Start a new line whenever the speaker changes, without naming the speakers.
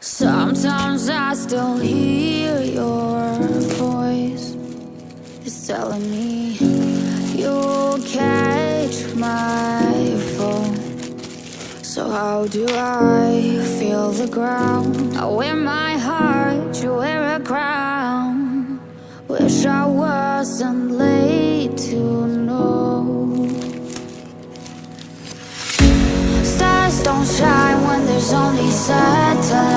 Sometimes I still hear your voice. It's telling me you'll catch my fall. So how do I feel the ground? I wear my heart, you wear a crown. Wish I wasn't late to know. Stars don't shine when there's only satellites.